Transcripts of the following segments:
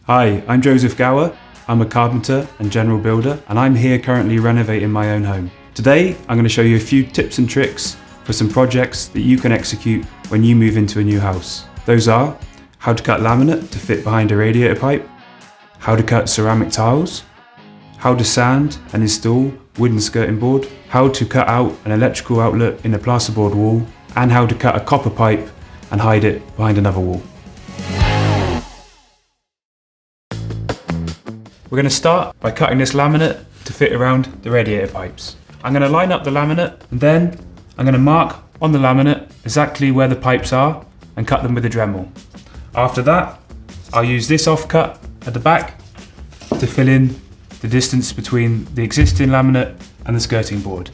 Hi, I'm Joseph Gower. I'm a carpenter and general builder, and I'm here currently renovating my own home. Today, I'm going to show you a few tips and tricks for some projects that you can execute when you move into a new house. Those are how to cut laminate to fit behind a radiator pipe, how to cut ceramic tiles, how to sand and install wooden skirting board, how to cut out an electrical outlet in a plasterboard wall, and how to cut a copper pipe and hide it behind another wall. We're going to start by cutting this laminate to fit around the radiator pipes. I'm going to line up the laminate and then I'm going to mark on the laminate exactly where the pipes are and cut them with a Dremel. After that, I'll use this offcut at the back to fill in the distance between the existing laminate and the skirting board.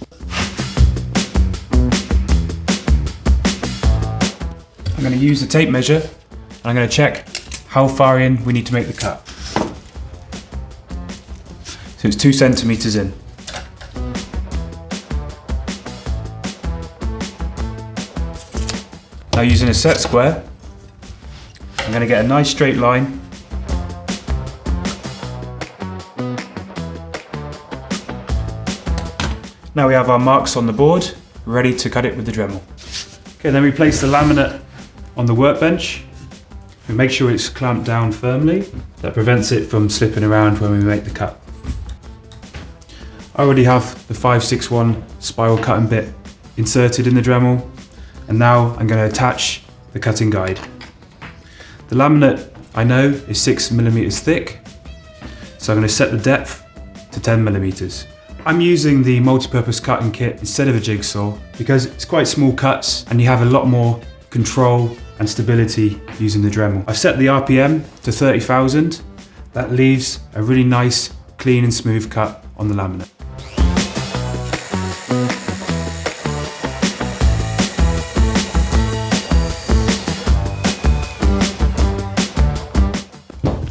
I'm going to use the tape measure and I'm going to check how far in we need to make the cut. So it's 2 centimeters in. Now using a set square, I'm going to get a nice straight line. Now we have our marks on the board, ready to cut it with the Dremel. Okay, then we place the laminate on the workbench and make sure it's clamped down firmly. That prevents it from slipping around when we make the cut. I already have the 561 spiral cutting bit inserted in the Dremel, and now I'm going to attach the cutting guide. The laminate I know is 6 millimeters thick, so I'm going to set the depth to 10 millimeters. I'm using the multi-purpose cutting kit instead of a jigsaw because it's quite small cuts and you have a lot more control and stability using the Dremel. I've set the RPM to 30,000. That leaves a really nice, clean and smooth cut on the laminate.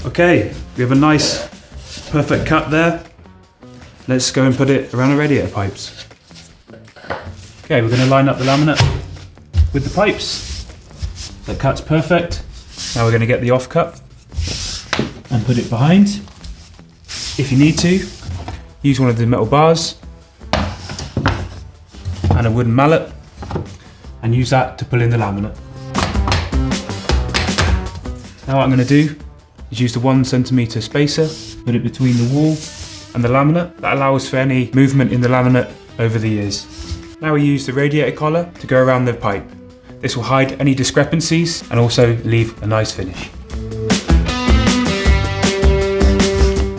Okay, we have a nice, perfect cut there. Let's go and put it around the radiator pipes. Okay, we're going to line up the laminate with the pipes. That cut's perfect. Now we're going to get the offcut and put it behind. If you need to, use one of the metal bars and a wooden mallet and use that to pull in the laminate. Now what I'm going to do is use the 1 centimeter spacer, put it between the wall and the laminate. That allows for any movement in the laminate over the years. Now we use the radiator collar to go around the pipe. This will hide any discrepancies and also leave a nice finish.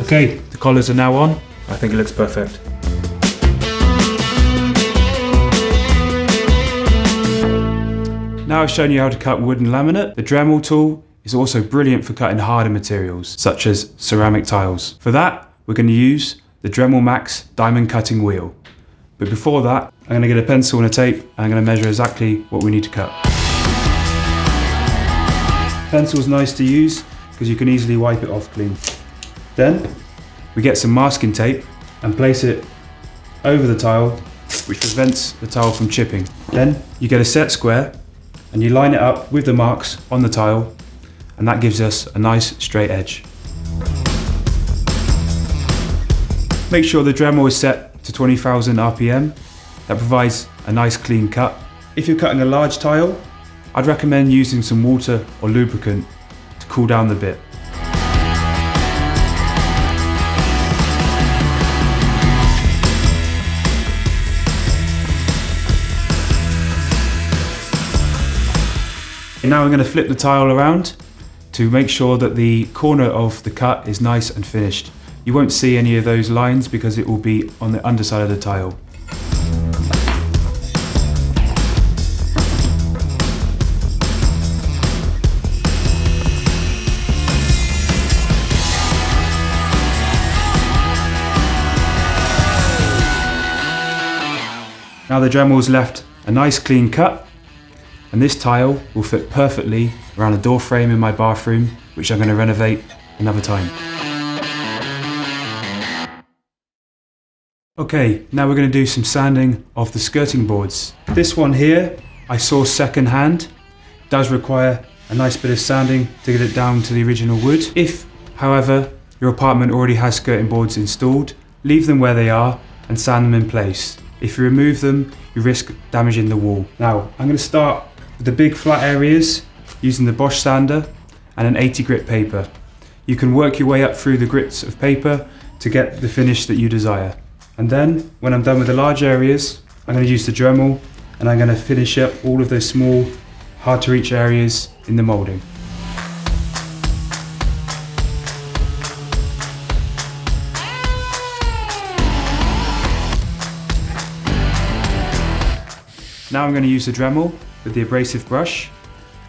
Okay, the collars are now on. I think it looks perfect. Now I've shown you how to cut wooden laminate. The Dremel tool is also brilliant for cutting harder materials, such as ceramic tiles. For that, we're going to use the Dremel Max diamond cutting wheel. But before that, I'm going to get a pencil and a tape, and I'm going to measure exactly what we need to cut. Pencil's nice to use because you can easily wipe it off clean. Then, we get some masking tape and place it over the tile, which prevents the tile from chipping. Then, you get a set square and you line it up with the marks on the tile, and that gives us a nice straight edge. Make sure the Dremel is set to 20,000 RPM. That provides a nice clean cut. If you're cutting a large tile, I'd recommend using some water or lubricant to cool down the bit. Now I'm going to flip the tile around to make sure that the corner of the cut is nice and finished. You won't see any of those lines because it will be on the underside of the tile. Now the Dremel's left a nice clean cut, and this tile will fit perfectly around the door frame in my bathroom, which I'm going to renovate another time. Okay, now we're going to do some sanding of the skirting boards. This one here I saw second hand. It does require a nice bit of sanding to get it down to the original wood. If However, your apartment already has skirting boards installed, leave them where they are and sand them in place. If you remove them, you risk damaging the wall. Now, I'm going to start with the big flat areas using the Bosch sander and an 80 grit paper. You can work your way up through the grits of paper to get the finish that you desire. And then, when I'm done with the large areas, I'm going to use the DREMEL and I'm going to finish up all of those small, hard to reach areas in the moulding. Now I'm going to use the DREMEL with the abrasive brush.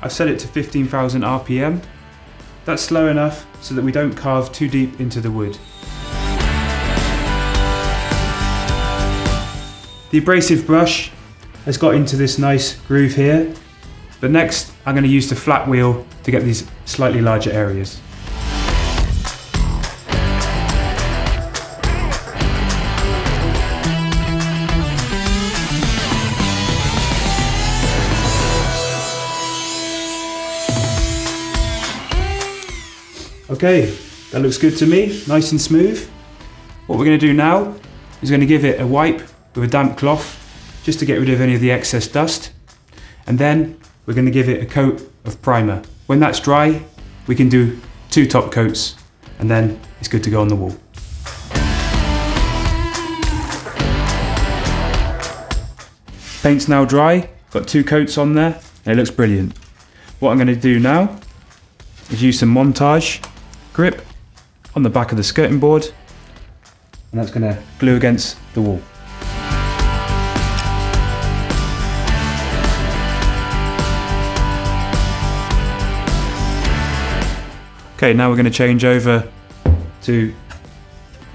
I've set it to 15,000 RPM. That's slow enough so that we don't carve too deep into the wood. The abrasive brush has got into this nice groove here, but next I'm going to use the flat wheel to get these slightly larger areas. Okay, that looks good to me, nice and smooth. What we're going to do now is going to give it a wipe with a damp cloth just to get rid of any of the excess dust, and then we're going to give it a coat of primer. When that's dry, we can do 2 top coats and then it's good to go on the wall. Paint's now dry, got 2 coats on there and it looks brilliant. What I'm going to do now is use some montage grip on the back of the skirting board, and that's going to glue against the wall. Okay, now we're going to change over to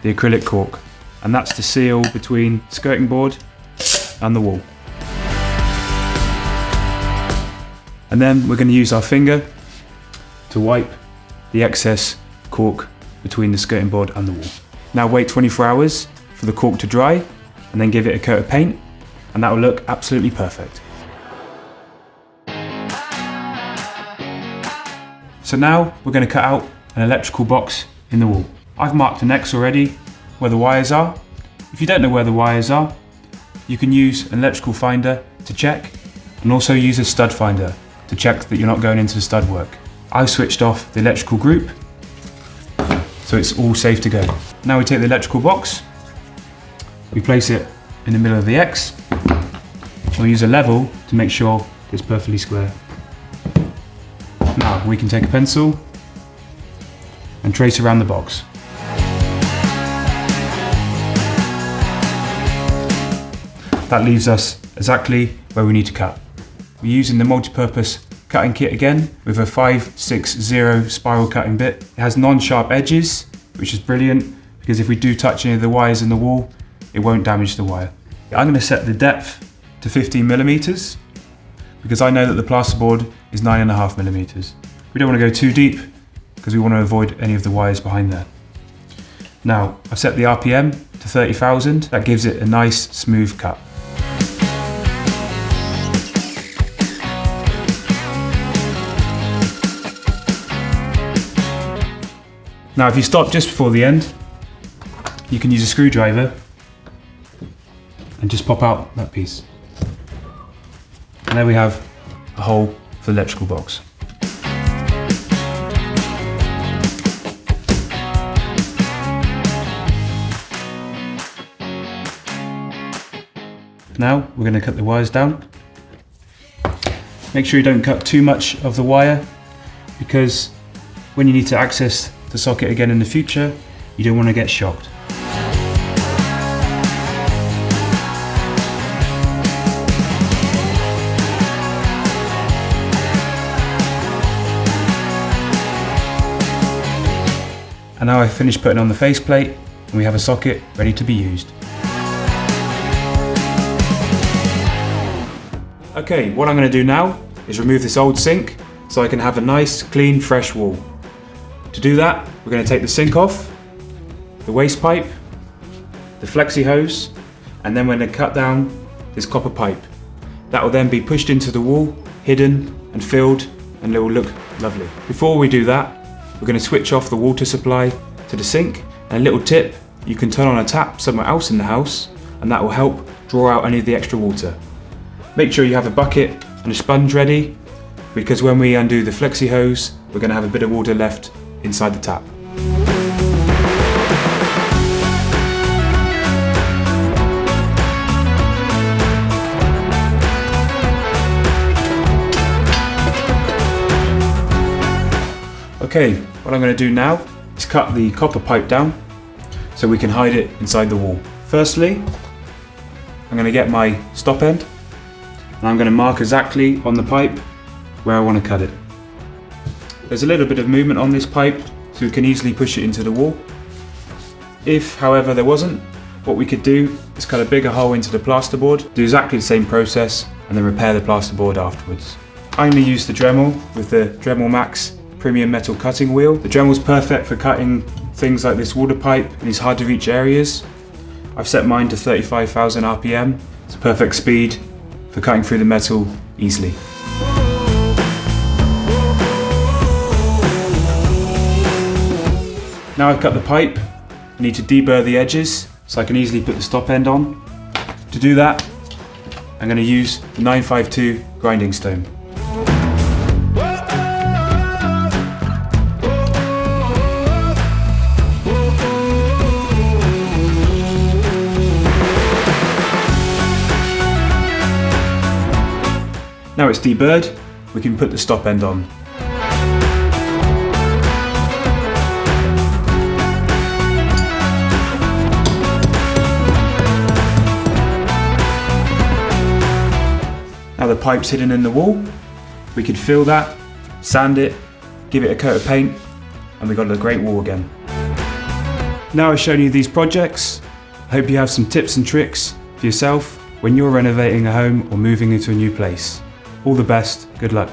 the acrylic cork, and that's to seal between skirting board and the wall. And then we're going to use our finger to wipe the excess cork between the skirting board and the wall. Now wait 24 hours for the cork to dry and then give it a coat of paint, and that will look absolutely perfect. So now we're going to cut out an electrical box in the wall. I've marked an X already where the wires are. If you don't know where the wires are, you can use an electrical finder to check, and also use a stud finder to check that you're not going into the stud work. I've switched off the electrical group, so it's all safe to go. Now we take the electrical box, we place it in the middle of the X, and we use a level to make sure it's perfectly square. Now we can take a pencil and trace around the box. That leaves us exactly where we need to cut. We're using the multi-purpose cutting kit again with a 560 spiral cutting bit. It has non-sharp edges, which is brilliant because if we do touch any of the wires in the wall, it won't damage the wire. I'm going to set the depth to 15 millimeters because I know that the plasterboard is 9.5 millimeters. We don't want to go too deep because we want to avoid any of the wires behind there. Now, I've set the RPM to 30,000. That gives it a nice smooth cut. Now if you stop just before the end, you can use a screwdriver and just pop out that piece. And there we have a hole for the electrical box. Now we're going to cut the wires down. Make sure you don't cut too much of the wire, because when you need to access the socket again in the future, you don't want to get shocked. And now I've finished putting on the faceplate and we have a socket ready to be used. Okay, what I'm going to do now is remove this old sink so I can have a nice, clean, fresh wall. To do that, we're going to take the sink off, the waste pipe, the flexi hose, and then we're going to cut down this copper pipe. That will then be pushed into the wall, hidden and filled, and it will look lovely. Before we do that, we're we're going to switch off the water supply to the sink. And a little tip, you can turn on a tap somewhere else in the house and that will help draw out any of the extra water. Make sure you have a bucket and a sponge ready, because when we undo the flexi hose, we're going to have a bit of water left inside the tap. Okay, what I'm going to do now is cut the copper pipe down so we can hide it inside the wall. Firstly, I'm going to get my stop end and I'm going to mark exactly on the pipe where I want to cut it. There's a little bit of movement on this pipe, so we can easily push it into the wall. If, however, there wasn't, what we could do is cut a bigger hole into the plasterboard, do exactly the same process, and then repair the plasterboard afterwards. I only use the Dremel with the Dremel Max premium metal cutting wheel. The Dremel's perfect for cutting things like this water pipe in these hard to reach areas. I've set mine to 35,000 RPM. It's a perfect speed for cutting through the metal easily. Now I've cut the pipe, I need to deburr the edges so I can easily put the stop end on. To do that, I'm going to use the 952 grinding stone. Now it's deburred, we can put the stop end on. Now the pipe's hidden in the wall, we could fill that, sand it, give it a coat of paint, and we've got a great wall again. Now I've shown you these projects, I hope you have some tips and tricks for yourself when you're renovating a home or moving into a new place. All the best, good luck.